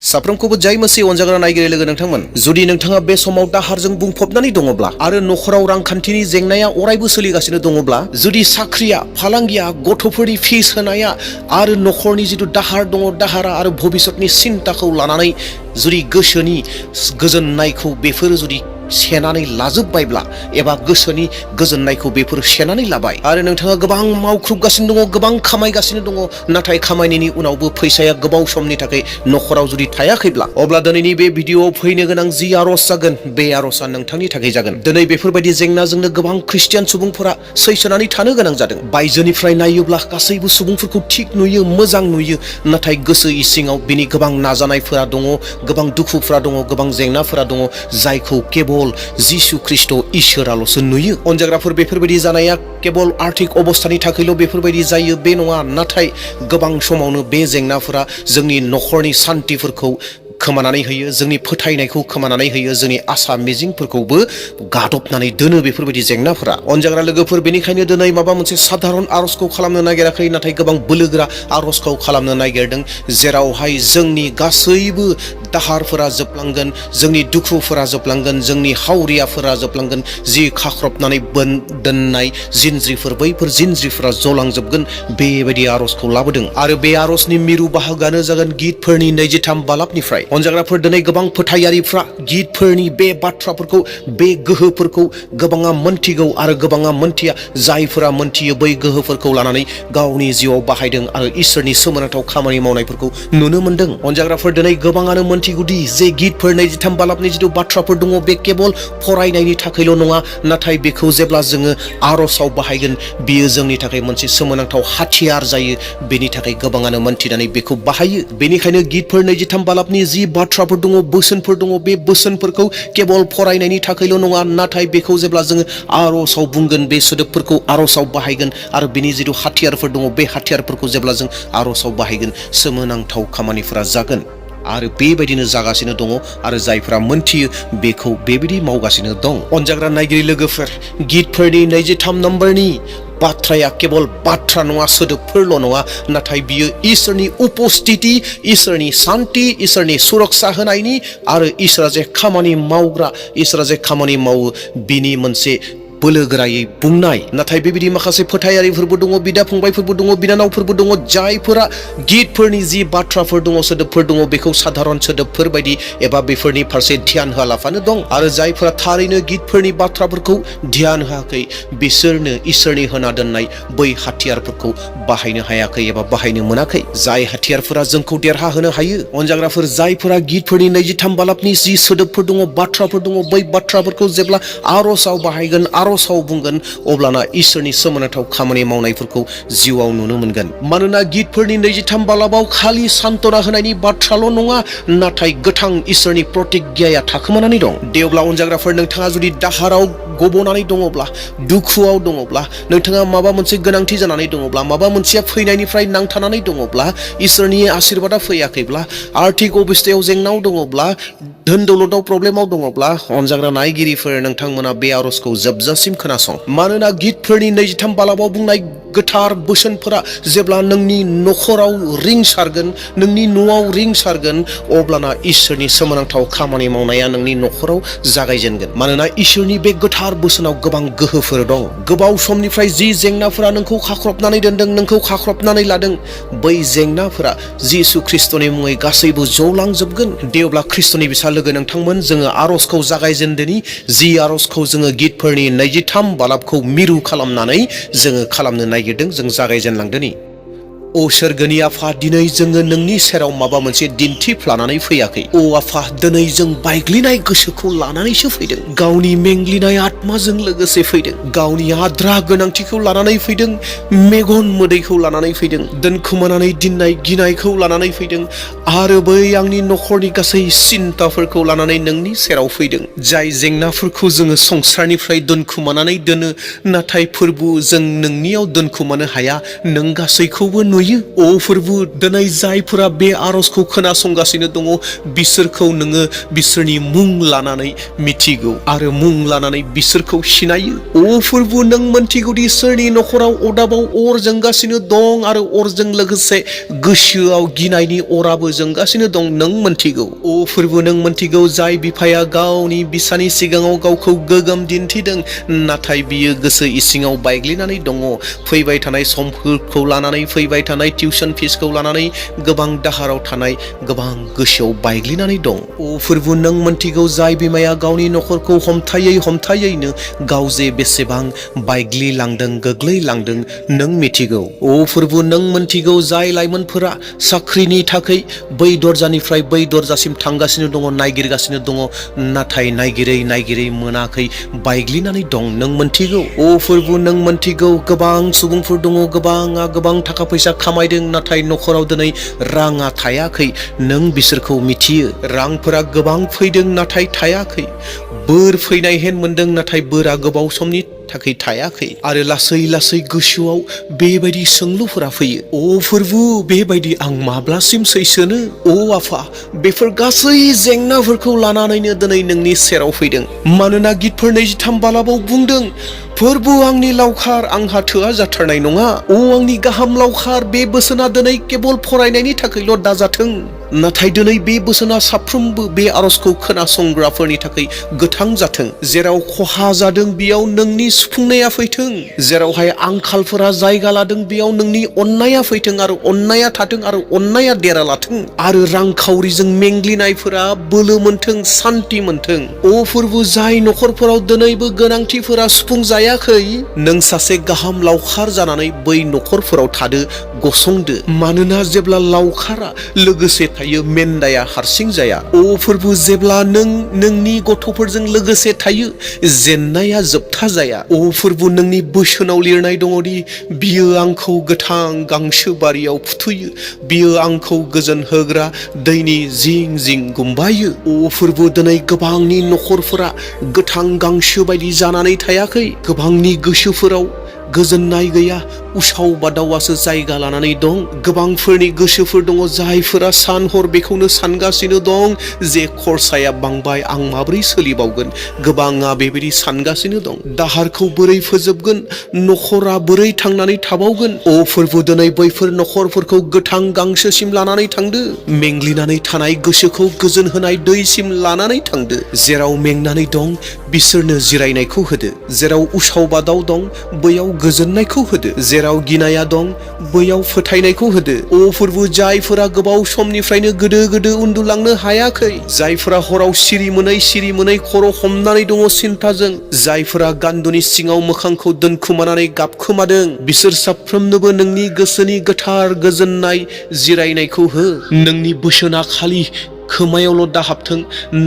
साफ्रोमखौबो जाय मोनसे अनजाग्रा नायगिरि लोगो नोंथांमोन, जुदि नोंथाङा बे समाव दाहारजों बुंफबनानै दङब्ला आरो नखराव रांखान्थिनि जेंनाया अरायबो सोलिगासिनो दङब्ला, जुदि साख्रिया, फालांगिया, गथ'फोरनि फिस होनाया आरो नखरनि जिथु दाहार दङ, दाहारा आरो भबिष्यतनि सिन्ताखौ लानानै जुदि गोसोनि गोजोननायखौ बेफोरो जुदि सेनानै लाजोबबायब्ला एबा गोसोनि गोजोननायखौ बेफोर सेनानै लाबाय आरो नोंथाङा गोबां मावख्रुबगासिनो दङ, गोबां खामायगासिनो दङ, नाथाय खामायनायनि उनावबो फैसाया गोबाव समनि थाखाय नखराव जुदि थायाखैब्ला, अब्ला दिनैनि बे भिडिअआव फैनो गोनां जि आरज जागोन, बे आरजआ नोंथांनि थाखाय जागोन। दिनै बेफोरबायदि जेंनाजोंनो गोबां ख्रिस्टियान सुबुंफोरा सैसोनानै थानो गोनां जादों। बायजोनिफ्राय नायोब्ला गासैबो सुबुंफोरखौ थिग नुयो, मोजां नुयो, नाथाय गोसो इसिङाव बिनि गोबां नाजानायफोरा दङ, गोबां दुखुफोरा दङ, गोबां जेंनाफोरा दङ, जायखौ केबल जिसु ख्रिस्ट इसोराल'सो नुयो। अनजाग्राफोर, बेफोरबायदि जानाया केबल आर्थिक अबस्थानि थाखायल' बेफोरबायदि जायो बे नङा, नाथाय गोबां समावनो बे जेंनाफोरा जोंनि नखरनि सान्तिफोरखौ खोमानानै होयो, जोंनि फोथायनायखौ खोमानानै होयो, जोंनि आसा मिजिंफोरखौबो गादबनानै दोनो बेफोरबायदि जेंनाफोरा। अनजाग्रा लोगोफोर, बेनिखायनो दिनै माबा मोनसे साधारन आरजखौ खालामनो नागिराखै, नाथाय गोबां बोलोगोरा आरजखौ खालामनो नागिरदों, जेरावहाय जोंनि गासैबो दाहारफोरा जोबलांगोन, जोंनि दुखुफोरा जोबलांगोन, जोंनि हावरियाफोरा जोबलांगोन, जि खाख्रबनानै दोननाय जिनज्रिफोर, बैफोर जिनज्रिफोरा जलांजोबगोन, बेबायदि आरजखौ लाबोदों। आरो बे आरजनि मिरु बाहागोआनो जागोन गितफोरनि 23 बालाबनिफ्राय। अनजाग्राफोर, दिनै गोबां फोथायारिफ्रा गितफोरनि बे बाथ्राफोरखौ, बे गोहोफोरखौ गोबाङा मोनथिगौ आरो गोबाङा मोनथिया। जायफोरा मोनथियो, बै गोहोफोरखौ लानानै गावनि जिउआव बाहायदों आरो इसोरनि सोमोनांथाव खामानि मावनायफोरखौ नुनो मोनदों। अनजाग्राफोर, दिनै गोबाङानो मोनथिगौदि जे गितफोर 23 बालाबनि जिथु बाथ्राफोर दङ, बे केबल फरायनायनि थाखायल' नङा, नाथाय बेखौ जेब्ला जोङो आरजआव बाहायगोन, बियो जोंनि थाखाय मोनसे सोमोनांथाव हाथियार जायो। बेनि थाखाय गोबाङानो मोनथिनानै बेखौ बाहायो। बेनिखायनो गितफोर 23 बालाबनि जि बाथ्राफोर दङ, बोसोनफोर दङ, बे बोसोनफोरखौ केबल फरायनायनि थाखायल' नङा, नाथाय बेखौ जेब्ला जोङो आरजआव बुंगोन, बे सोदोबफोरखौ आरजआव बाहायगोन आरो बिनि जिथु हाथियारफोर दङ, बे हाथियारफोरखौ जेब्ला जों आरजआव बाहायगोन, सोमोनांथाव खामानिफोरा जागोन। आरो बेबायदिनो जागासिनो दङ आरो जायफोरा मोनथियो बेखौ बेबायदि मावगासिनो दं। अनजाग्रा नायगिरि लोगोफोर, गितफोरनि 23 नम्बरनि बाथ्राया केबल बाथ्रा नङा, सोदोबफोरल' नङा, नाथाय बियो इसोरनि उपस्थिति, इसोरनि शान्ति, इसोरनि सुरक्षा होनायनि आरो इसोरा जे खामानि मावग्रा, इसोरा जे खामानि मावो, बिनि मोनसे बोलोगोरायै बुंनाय। नाथाय बेबायदि माखासे फोथायारिफोरबो दङ, बिदा फंबायफोरबो दङ, बिनानावफोरबो दङ, जायफोरा गितफोरनि जि बाथ्राफोर दङ, सोदोबफोर दङ, बेखौ साधारन सोदोबफोर बायदि एबा बेफोरनि फारसे ध्यान होआलाफानो दं। आरो जायफोरा थारैनो गितफोरनि बाथ्राफोरखौ ध्यान होआखै, बिसोरनो इसोरनि होना दोननाय बै हाथियारफोरखौ बाहायनो हायाखै एबा बाहायनो मोनाखै, जाय हाथियारफोरा जोंखौ देरहाहोनो हायो। अनजाग्राफोर, जायफोरा गितफोरनि 23 बालाबनि जि सोदोबफोर दङ, बाथ्राफोर दङ, बै बाथ्राफोरखौ जेब्ला आरजआव बाहायगोन, आरजआव बुंगोन, अब्लाना इसोरनि सोमोनांथाव खामानि मावनायफोरखौ जिउआव नुनो मोनगोन। मानोना गितफोरनि 23 बालाबाव खालि सान्त्वना होनायनि बाथ्राल' नङा, नाथाय गोथां इसोरनि प्रतिज्ञाया थाखोमानानै दं। दे अब्ला अनजाग्राफोर, नोंथाङा जुदि दाहाराव गबनानै दङब्ला, दुखुआव दङब्ला, नोंथाङा माबा मोनसे गोनांथि जानानै दङब्ला, माबा मोनसेया फैनायनिफ्राय नांथानानै दङब्ला, इसोरनि आशीर्बादा फैयाखैब्ला, आर्थिक अबस्थायाव जेंनायाव दङब्ला, धोन दौलताव प्रब्लेमाव दङब्ला, अनजाग्रा नायगिरिफोर, नोंथांमोना बे आरजखौ जोबजासिम खोनासं। मानोना गितफोरनि 23 बालाबाव बुंनाय गोथार बोसोनफोरा जेब्ला नोंनि नखराव रिंसारगोन, नोंनि न'आव रिंसारगोन, अब्लाना इसोरनि सोमोनांथाव खामानि मावनाया नोंनि नखराव जागायजेनगोन। मानोना इसोरनि बे गोथार बोसोनाव गोबां गोहोफोर दं। गोबाव समनिफ्राय जि जेंनाफोरा नोंखौ खाख्रबनानै दोनदों, नोंखौ खाख्रबनानै लादों, बै जेंनाफोरा जिसु ख्रिस्टनि मुङै गासैबो जौलांजोबगोन। दे अब्ला ख्रिस्टनि बिसा लोगो नोंथांमोन, जोङो आरजखौ जागायजेनदोनि। जि आरजखौ जोङो गितफोरनि 23 बालाबखौ मिरु खालामनानै जोङो खालामनो नागिरदों, जों जागायजेनलांदोनि। ओ सोरगोनि आफा, दिनै जोङो नोंनि सेराव माबा मोनसे दिन्थिफ्लानानै फैयाखै। ओ आफा, दिनै जों बायग्लिनाय गोसोखौ लानानैसो फैदों, गावनि मेंग्लिनाय आत्माजों लोगोसे फैदों, गावनि आद्रा गोनांथिखौ लानानै फैदों, मेगन मोदैखौ लानानै फैदों, दोनखोमानानै दोननाय गिनायखौ लानानै फैदों, आरो बै आंनि नखरनि गासै सिन्ताफोरखौ लानानै नोंनि सेराव फैदों। जाय जेंनाफोरखौ जोङो संसारनिफ्राय दोनखुमानानै दोनो, नाथाय फोरबु जों नोंनियाव दोनखुमानो हाया, नों गासैखौबो नुयो। ओ फोरबु, दिनै जायफोरा बे आरजखौ खोनासंगासिनो दङ, बिसोरखौ नोङो बिसोरनि मुं लानानै मिथिगौ आरो मुं लानानै बिसोरखौ सिनायो। ओ फोरबु, नों मोनथिगौदि सोरनि नखराव अरदाबाव अर जोंगासिनो दं आरो अरजों लोगोसे गोसोआव गिनायनि अराबो जोंगासिनो दं नों मोनथिगौ। अ फोरबु नों मोनथिगौ जाय बिफाया गावनि बिसानि सिगाङाव गावखौ गोगोम दिन्थिदों नाथाय बियो गोसो इसिङाव बायग्लिनानै दङ। फैबाय थानाय समफोरखौ लानानै फैबाय थानाय टिउसन फिसखौ लानानै गोबां दाहाराव थानाय गोबां गोसोआव बायग्लिनानै दं। अ फोरबु नों मोनथिगौ जाय बिमाया गावनि नखरखौ हमथायैनो गाव जे बेसेबां बायग्लिलांदों गोग्लैलांदों नों मिथिगौ। अ फोरबु नों मोनथिगौ जाय लाइमोनफोरा साख्रिनि थाखाय बै दरजानिफ्राय बै दरजासिम थांगासिनो दङ नायगिरगासिनो दङ नाथाय नायगिरै मोनाखै बायग्लिनानै दं नों मोनथिगौ। अ फोरबु नों मोनथिगौ गोबां सुबुंफोर दङ गोबाङा गोबां थाखा फैसा खामायदों नाथाय नखराव दिनै राङा थायाखै नों बिसोरखौ मिथियो। रांफोरा गोबां फैदों नाथाय थायाखै। बोर फैनाय हेन मोनदों नाथाय बोरा गोबाव समनि थाखाय थायाखै आरो लासै गोसोआव बेबायदि सोंलुफोरा फैयो। अ फोरबु बेबायदि आं माब्लासिम सैसोनो? अ आफा बेफोर गासै जेंनाफोरखौ लानानैनो दिनै नोंनि सेराव फैदों। मानोना गितफोर 23 बालाबाव बुंदों फोरबु आंनि लावखार आंहा थोआ जाथारनाय नङा। अ आंनि गाहाम लावखार बे बोसोना दिनै केबल फरायनायनि थाखायल' दाजाथों नाथाय दिनै बे बोसोना साफ्रोमबो बे आरजखौ खोनासंग्राफोरनि थाखाय गोथां जाथों। जेराव खहा जादों बेयाव नोंनि सुफुंनाया फैथों। जेरावहाय आंखालफोरा जायगा लादों बेयाव नोंनि अननाया फैथों आरो अननाया थाथों आरो अननाया देरा लाथों आरो रांखावरिजों मेंग्लिनायफोरा बोलो मोनथों सान्ति मोनथों। अ फोरबु जाय नखरफोराव दिनैबो गोनांथिफोरा सुफुंजायाखै नों सासे गाहाम लावखार जानानै बै नखरफोराव थादो गसंदो। मानोना जेब्ला लावखारा लोगोसे थायो मेन्दाया हारसिं जाया। अ फोरबु जेब्ला नों नोंनि गथ'फोरजों लोगोसे थायो जेननाया जोबथा जाया। अ फोरबु नोंनि बोसोनाव लिरनाय दङदि बियो आंखौ गोथां गांसो बारियाव फुथुयो बियो आंखौ गोजोन होग्रा दैनि जिं जिं गुमबायो। अ फोरबु दिनै गोबांनि नखरफोरा गोथां गांसो बायदि जानानै थायाखै। गोबांनि गोसोफोराव गोजोननाय गैया उसाव बादावासो जायगा लानानै दं। गोबांफोरनि गोसोफोर दङ जायफोरा सान हर बेखौनो सानगासिनो दं जे खरसाया बांबाय आं माबोरै सोलिबावगोन। गोबाङा बेबायदि सानगासिनो दं दाहारखौ बोरै फोजोबगोन नखरा बोरै थांनानै थाबावगोन। अ फोरबु दिनै बैफोर नखरफोरखौ गोथां गांसोसिम लानानै थांदो। मेंग्लिनानै थानाय गोसोखौ गोजोन होनाय दैसिम लानानै थांदो। जेराव मेंनानै दं बिसोरनो जिरायनायखौ होदो। जेराव उसाव बादाव दं बैयाव गोजोननायखौ होदो। जेराव गिनाया दं बैयाव फोथायनायखौ होदो। अ फोरबु जायफोरा गोबाव समनिफ्रायनो गोदो उन्दुलांनो हायाखै जायफोरा हराव सिरि मोनै खर' हमनानै दङ सिन्थाजों जायफोरा गान्दुनि सिङाव मोखांखौ दोनखुमानानै गाबखोमादों बिसोर साफ्रोमनोबो नोंनि गोसोनि गोथार गोजोननाय जिरायनायखौ हो। नोंनि बोसोना खालि खोमायावल' दाहाबथों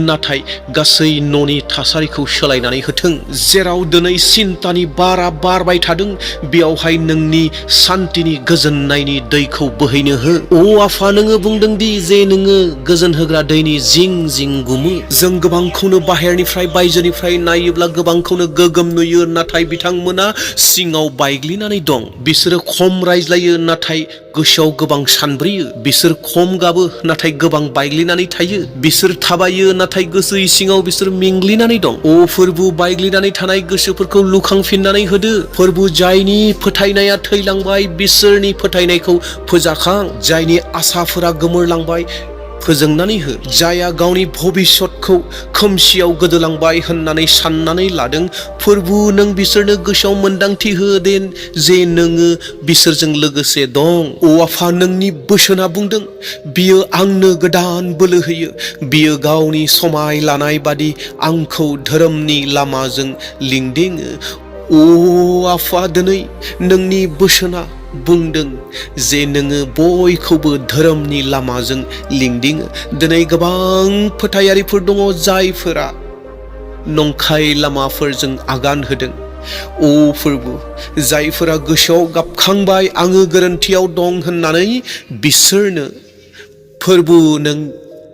नाथाय गासै न'नि थासारिखौ सोलायनानै होथों। जेराव दिनै सिन्तानि बारा बारबाय थादों बेयावहाय नोंनि सान्तिनि गोजोननायनि दैखौ बोहैनो हो। अ आफा नोङो बुंदोंदि जे नोङो गोजोन होग्रा दैनि जिं जिं गुमो। जों गोबांखौनो बाहेरनिफ्राय बायजोनिफ्राय नायोब्ला गोबांखौनो गोगोम नुयो नाथाय बिथांमोना सिङाव बायग्लिनानै दं। बिसोरो खम रायज्लायो नाथाय गोसोआव गोबां सानब्रेयो। बिसोर खम गाबो नाथाय गोबां बायग्लिनानै थायो। बिसोर थाबायो नाथाय गोसो सिङाव बिसोर मेंग्लिनानै दं। अ फोरबु बायग्लिनानै थानाय गोसोफोरखौ लुखांफिननानै होदो। फोरबु जायनि फोथायनाया थैलांबाय बिसोरनि फोथायनायखौ फोजाखां। जायनि आसाफोरा गोमोरलांबाय फोजोंनानै हो। जायहा गावनि भबिष्यतखौ खोमसियाव गोदोलांबाय होननानै साननानै लादों फोरबु नों बिसोरनो गोसोआव मोन्दांथि हो दे जे नोङो बिसोरजों लोगोसे दं। अ आफा नोंनि बोसोना बुंदों बियो आंनो गोदान बोलो होयो। बियो गावनि समाय लानाय बादि आंखौ धोरोमनि लामाजों लिंदिङो। अ आफा दिनै नोंनि बोसोना बुंदों जे नोङो बयखौबो धोरोमनि लामाजों लिंदिङो। दिनै गोबां फोथायारिफोर दङ जायफोरा नंखाय लामाफोरजों आगान होदों। अ फोरबु जायफोरा गोसोआव गाबखांबाय आङो गोरोन्थियाव दं होननानै बिसोरनो फोरबु नों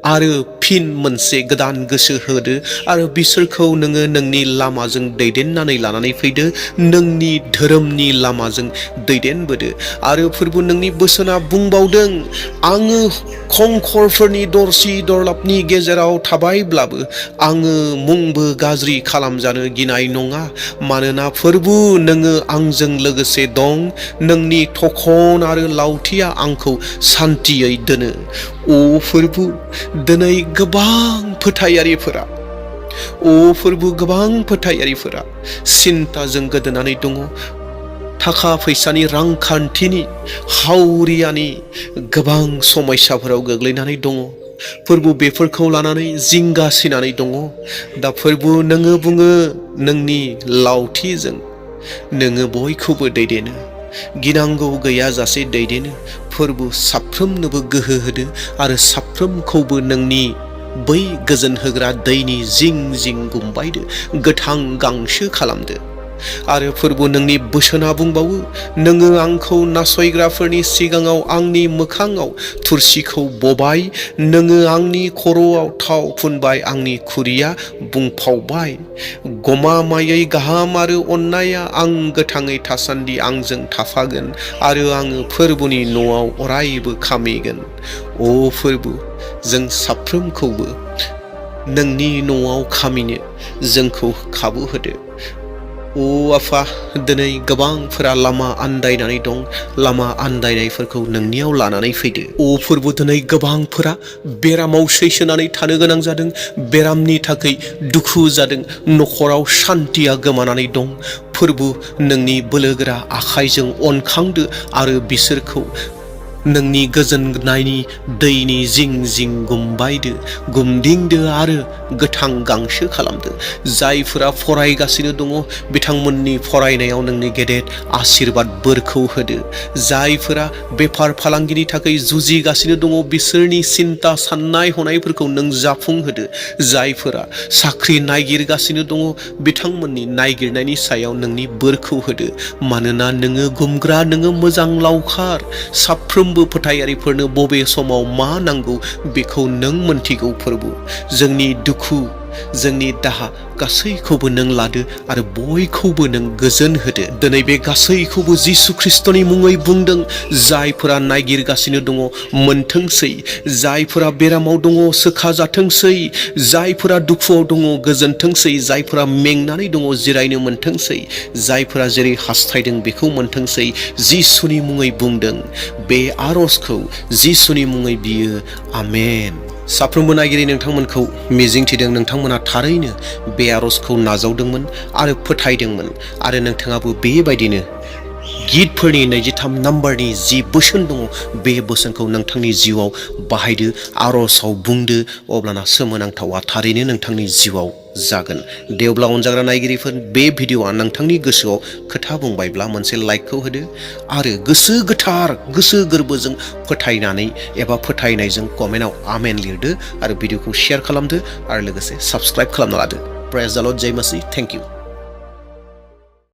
आरो फिन मोनसे गोदान गोसो होदो आरो बिसोरखौ नोङो नोंनि लामाजों दैदेननानै लानानै फैदो, नोंनि धोरोमनि लामाजों दैदेनबोदो। आरो फोरबु नोंनि बोसोना बुंबावदों, आङो खंखरफोरनि दरसि दरलाबनि गेजेराव थाबायब्लाबो आङो मुंबो गाज्रि खालामजानो गिनाय नङा, मानोना फोरबु नोङो आंजों लोगोसे दं, नोंनि थखन आरो लावथिया आंखौ सान्थियै दोनो। अ फोरबु, दिनै गोबां फोथायारिफोरा सिन्ताजों गोदोनानै दङ, थाखा फैसानि रांखान्थिनि हावरियानि गोबां समस्याफोराव गोग्लैनानै दङ। फोरबु बेफोरखौ लानानै जिंगासिनानै दङ। दा फोरबु नोङो बुङो, नोंनि लावथिजों नोङो बयखौबो दैदेनो, गिनांगौ गैयाजासे दैदेनो। फोरबु साफ्रोमनोबो गोहो होदो आरो साफ्रोमखौबो नोंनि बै गोजोन होग्रा दैनि जिं जिं गुमबायदो, गोथां गांसो खालामदो। आरो फोरबु नोंनि बोसोना बुंबावो, नोङो आंखौ नासयग्राफोरनि सिगाङाव आंनि मोखाङाव थुरसिखौ बबाय, नोङो आंनि खर'आव थाव फुनबाय, आंनि खुरिया बुंफावबाय। गमामायै गाहाम आरो अननाया आं गोथाङै थासान्दि आंजों थाफागोन आरो आङो फोरबुनि न'आव अरायबो खामिगोन। अ फोरबु, जों साफ्रोमखौबो नोंनि न'आव खामिनो जोंखौ खाबु होदो। अ आफा, दिनै गोबांफोरा लामा आन्दायनानै दं, लामा आन्दायनायफोरखौ नोंनियाव लानानै फैदो। अ फोरबु, दिनै गोबांफोरा बेरामाव सैसोनानै थानो गोनां जादों, बेरामनि थाखाय दुखु जादों, न'खराव सान्थिया गोमानानै दं। फोरबु नोंनि बोलोगोरा आखाइजों अनखांदो आरो बिसोरखौ नोंनि गोजोननायनि दैनि जिं जिं गुमबायदो, गुमदिंदो आरो गोथां गांसो खालामदो। जायफोरा फरायगासिनो दङ, बिथांमोननि फरायनायाव नोंनि गेदेर आशीर्बाद बोरखौ होदो। जायफोरा बेफार फालांगिनि थाखाय जुजिगासिनो दङ, बिसोरनि सिन्ता साननाय हनायफोरखौ नों जाफुंहोदो। जायफोरा साख्रि नागिरगासिनो दङ, बिथांमोननि नागिरनायनि सायाव नोंनि बोरखौ होदो, मानोना नोङो गुमग्रा, नोङो मोजां लावखार। साफ्रोमबो फोथायारिफोरनो बबे समाव मा नांगौ बेखौ नों मोनथिगौ। फोरबु, जोंनि दुखु, जोंनि दाहा गासैखौबो नों लादो आरो बयखौबो नों गोजोन होदो। दिनै बे गासैखौबो जिसु ख्रिस्टनि मुङै बुंदों। जायफोरा नागिरगासिनो दङ, मोनथोंसै। जायफोरा बेरामाव दङ, सोखाजाथोंसै। जायफोरा दुखुआव दङ, गोजोनथोंसै। जायफोरा मेंनानै दङ, जिरायनो मोनथोंसै। जायफोरा जेरै हास्थायदों बेखौ मोनथोंसै। जिसुनि मुङै बुंदों बे आरजखौ, जिसुनि मुङै बियो आमेन। साफ्रोमबो नागिरै नोंथांमोनखौ मिजिंथिदों नोंथांमोना थारैनो बे आरजखौ नाजावदोंमोन आरो फोथायदोंमोन, आरो नोंथाङाबो बेबायदिनो गितफोरनि 23 नाम्बारनि जि बोसोन दङ, बे बोसोनखौ नोंथांनि जिउआव बाहायदो, आरजआव बुंदो, अब्लाना सोमोनांथावा थारैनो नोंथांनि जिउआव जागोन। दे अब्ला अनजाग्रा नायगिरिफोर, बे भिडिअआ नोंथांनि गोसोआव खोथा बुंबायब्ला मोनसे लाइकखौ होदो आरो गोसो गोथार, गोसो गोरबोजों फोथायनानै एबा फोथायनायजों कमेन्टआव आमेन लिरदो आरो भिडिअखौ शेयार खालामदो आरो लोगोसे साबस्क्राइब खालामना लादो। प्रेज द लर्ड, जय मसीह, थेंक इउ।